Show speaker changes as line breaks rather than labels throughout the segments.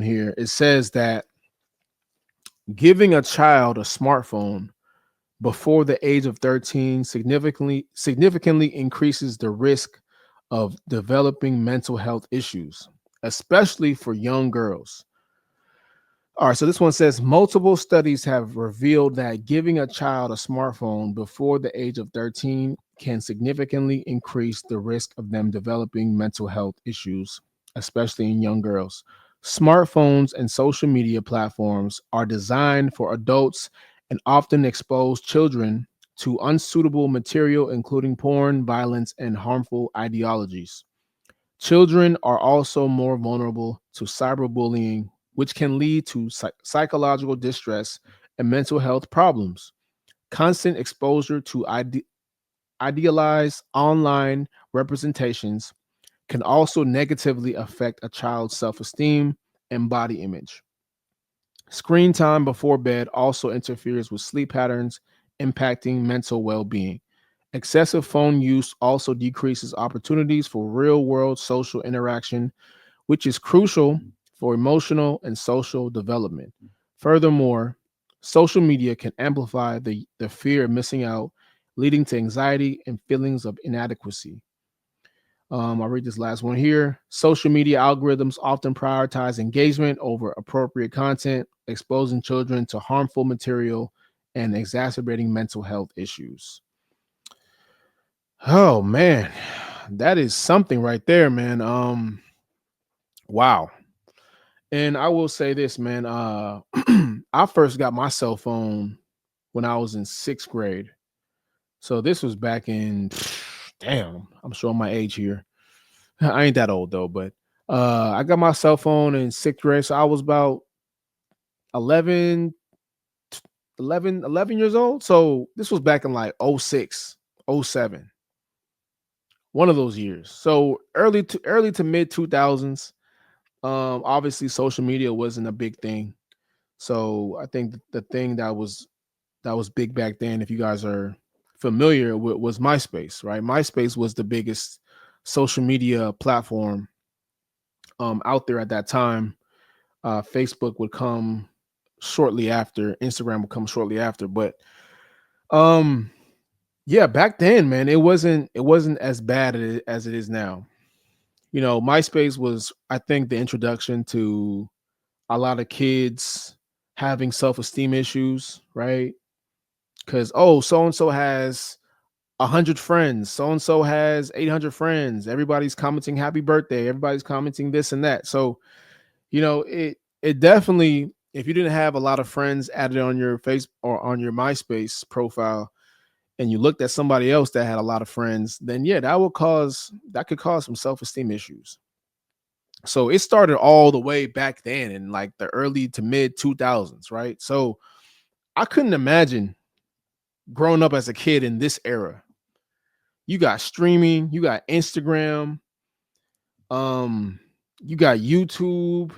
here. It says that giving a child a smartphone before the age of 13 significantly increases the risk of developing mental health issues, especially for young girls. All right, so this one says multiple studies have revealed that giving a child a smartphone before the age of 13 can significantly increase the risk of them developing mental health issues, especially in young girls. Smartphones and social media platforms are designed for adults and often expose children to unsuitable material, including porn, violence, and harmful ideologies. Children are also more vulnerable to cyberbullying, which can lead to psychological distress and mental health problems. Constant exposure to idealized online representations can also negatively affect a child's self esteem and body image. Screen time before bed also interferes with sleep patterns, impacting mental well being. Excessive phone use also decreases opportunities for real world social interaction, which is crucial for emotional and social development. Furthermore, social media can amplify the fear of missing out, leading to anxiety and feelings of inadequacy. I'll read this last one here. Social media algorithms often prioritize engagement over appropriate content, exposing children to harmful material and exacerbating mental health issues. Oh man, that is something right there, man. Wow. And I will say this, man. I first got my cell phone when I was in sixth grade. So this was back in, damn, I'm showing my age here. I ain't that old though, but I got my cell phone in sixth grade. So I was about 11, 11 years old. So this was back in like '06, '07, one of those years. So early to mid 2000s. Obviously social media wasn't a big thing. So I think the thing that was big back then, if you guys are familiar with, was MySpace, right? MySpace was the biggest social media platform out there at that time. Facebook would come shortly after, Instagram would come shortly after. But um, yeah, back then, man, it wasn't as bad as it is now. You know, MySpace was, I think, the introduction to a lot of kids having self-esteem issues, right? Because so and so has 100 friends, so and so has 800 friends. Everybody's commenting happy birthday. Everybody's commenting this and that. So it definitely, if you didn't have a lot of friends added on your face or on your MySpace profile, and you looked at somebody else that had a lot of friends, then yeah, that could cause some self-esteem issues. So it started all the way back then in like the early to mid 2000s, right? So I couldn't imagine growing up as a kid in this era. You got streaming, you got Instagram, um, you got YouTube,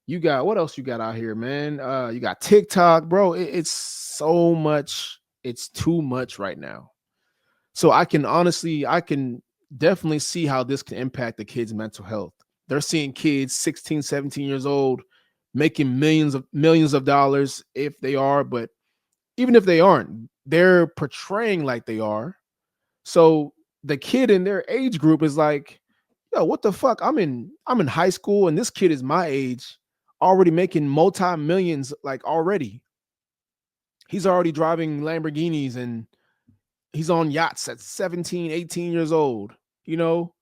you got what else you got out here, man? You got TikTok, bro. It's so much, it's too much right now. So I can definitely see how this can impact the kids' mental health. They're seeing kids 16, 17 years old making millions of dollars if they are, but even if they aren't, they're portraying like they are. So the kid in their age group is like, yo, what the fuck? I'm in high school and this kid is my age, already making multi-millions, like already. He's already driving Lamborghinis and he's on yachts at 17, 18 years old. You know,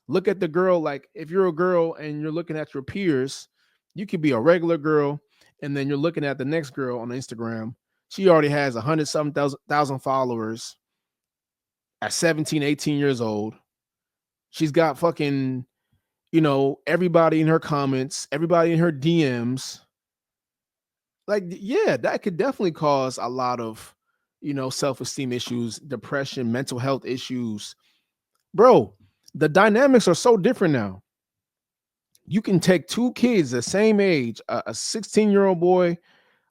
look at the girl. Like, if you're a girl and you're looking at your peers, you could be a regular girl, and then you're looking at the next girl on Instagram. She already has 100 something thousand followers at 17, 18 years old. She's got fucking, everybody in her comments, everybody in her DMs. Like, yeah, that could definitely cause a lot of, self-esteem issues, depression, mental health issues. Bro, the dynamics are so different now. You can take two kids the same age, a 16-year-old boy.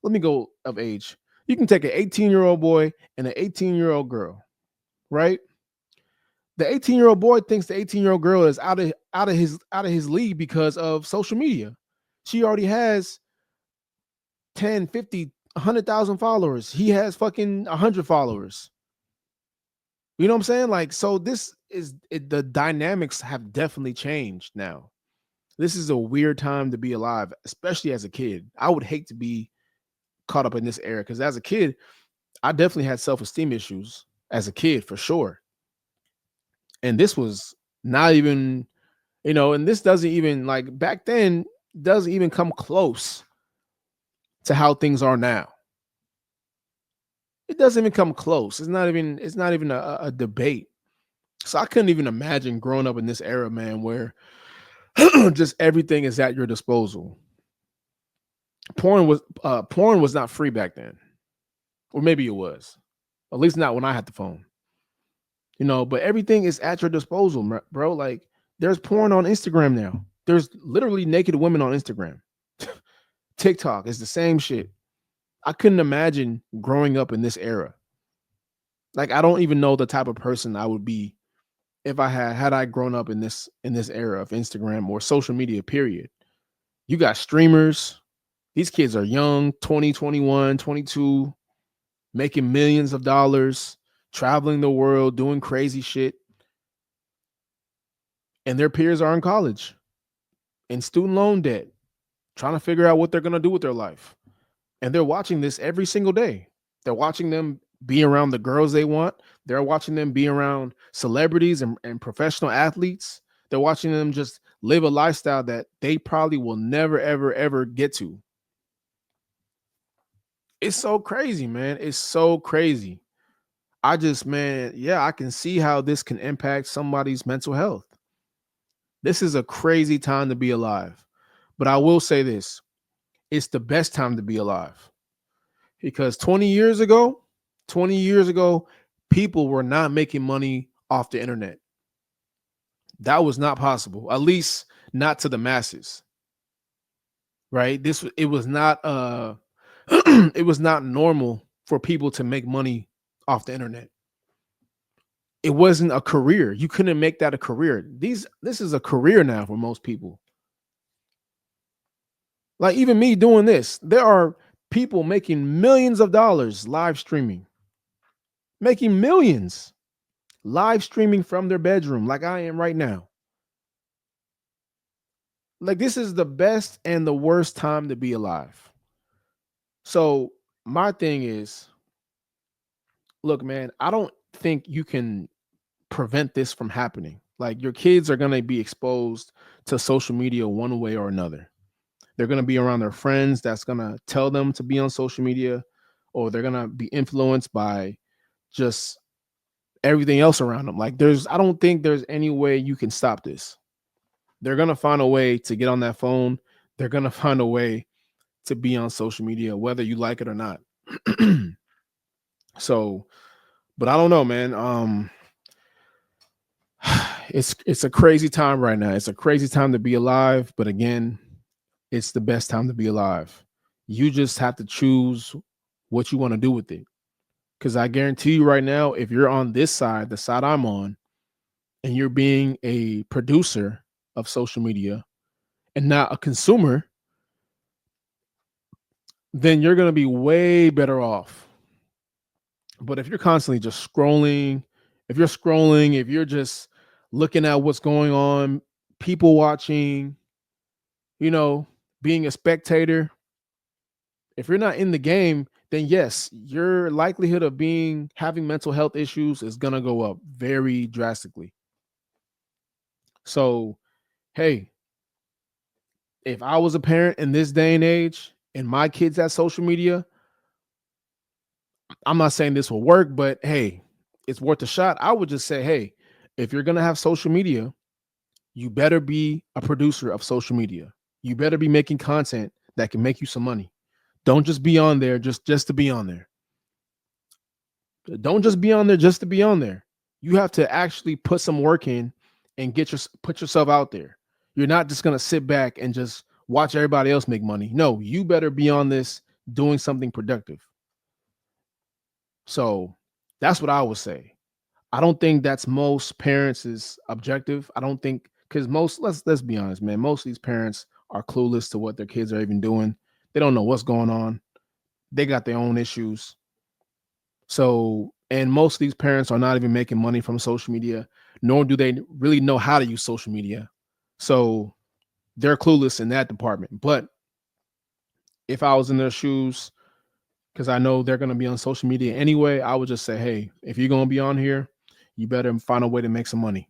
Let me go of age. You can take an 18-year-old boy and an 18-year-old girl, right? The 18-year-old boy thinks the 18-year-old girl is out of his league because of social media. She already has 10, 50, 100,000 followers. He has fucking 100 followers. You know what I'm saying? Like, so this is the dynamics have definitely changed now. This is a weird time to be alive, especially as a kid. I would hate to be caught up in this era because as a kid, I definitely had self-esteem issues as a kid for sure. And this was not even, and this doesn't even like back then doesn't even come close to how things are now. It doesn't even come close. It's not even a debate. So I couldn't even imagine growing up in this era, man, where just everything is at your disposal. Porn was not free back then. Or maybe it was. At least not when I had the phone. But everything is at your disposal, bro. Like there's porn on Instagram now. There's literally naked women on Instagram. TikTok is the same shit. I couldn't imagine growing up in this era. Like I don't even know the type of person I would be if I grown up in this era of Instagram or social media period. You got streamers. These kids are young, 20, 21, 22, making millions of dollars, traveling the world, doing crazy shit. And their peers are in college, in student loan debt, trying to figure out what they're going to do with their life. And they're watching this every single day. They're watching them be around the girls they want. They're watching them be around celebrities and professional athletes. They're watching them just live a lifestyle that they probably will never, ever, ever get to. It's so crazy, man. It's so crazy. Man, yeah, I can see how this can impact somebody's mental health. This is a crazy time to be alive. But I will say this, it's the best time to be alive. Because 20 years ago, people were not making money off the internet. That was not possible, at least not to the masses. Right? It was not it was not normal for people to make money off the internet. It wasn't a career. You couldn't make that a career. This is a career now for most people. Like even me doing this, there are people making millions of dollars live streaming, making millions live streaming from their bedroom, like I am right now. Like this is the best and the worst time to be alive. So my thing is, look, man, I don't think you can prevent this from happening. Like your kids are going to be exposed to social media one way or another. They're going to be around their friends that's going to tell them to be on social media, or they're going to be influenced by just everything else around them. Like I don't think there's any way you can stop this. They're going to find a way to get on that phone. They're going to find a way to be on social media, whether you like it or not. So, but I don't know, man. It's a crazy time right now. It's a crazy time to be alive, but again, it's the best time to be alive. You just have to choose what you want to do with it. Because I guarantee you right now, if you're on this side, the side I'm on, and you're being a producer of social media and not a consumer, then you're going to be way better off. But if you're constantly just scrolling, if you're just looking at what's going on, people watching, being a spectator, if you're not in the game, then yes, your likelihood of having mental health issues is going to go up very drastically. So, hey, if I was a parent in this day and age and my kids had social media, I'm not saying this will work, but hey, it's worth a shot. I would just say, hey, if you're going to have social media, you better be a producer of social media. You better be making content that can make you some money. Don't just be on there just to be on there. Don't just be on there just to be on there. You have to actually put some work in and put yourself out there. You're not just going to sit back and just watch everybody else make money. No, you better be on this doing something productive. So that's what I would say. I don't think that's most parents' objective. I don't think, because let's be honest, man, most of these parents are clueless to what their kids are even doing. They don't know what's going on. They got their own issues. So, and most of these parents are not even making money from social media, nor do they really know how to use social media. So they're clueless in that department. But if I was in their shoes, because I know they're going to be on social media anyway, I would just say, hey, if you're going to be on here, you better find a way to make some money.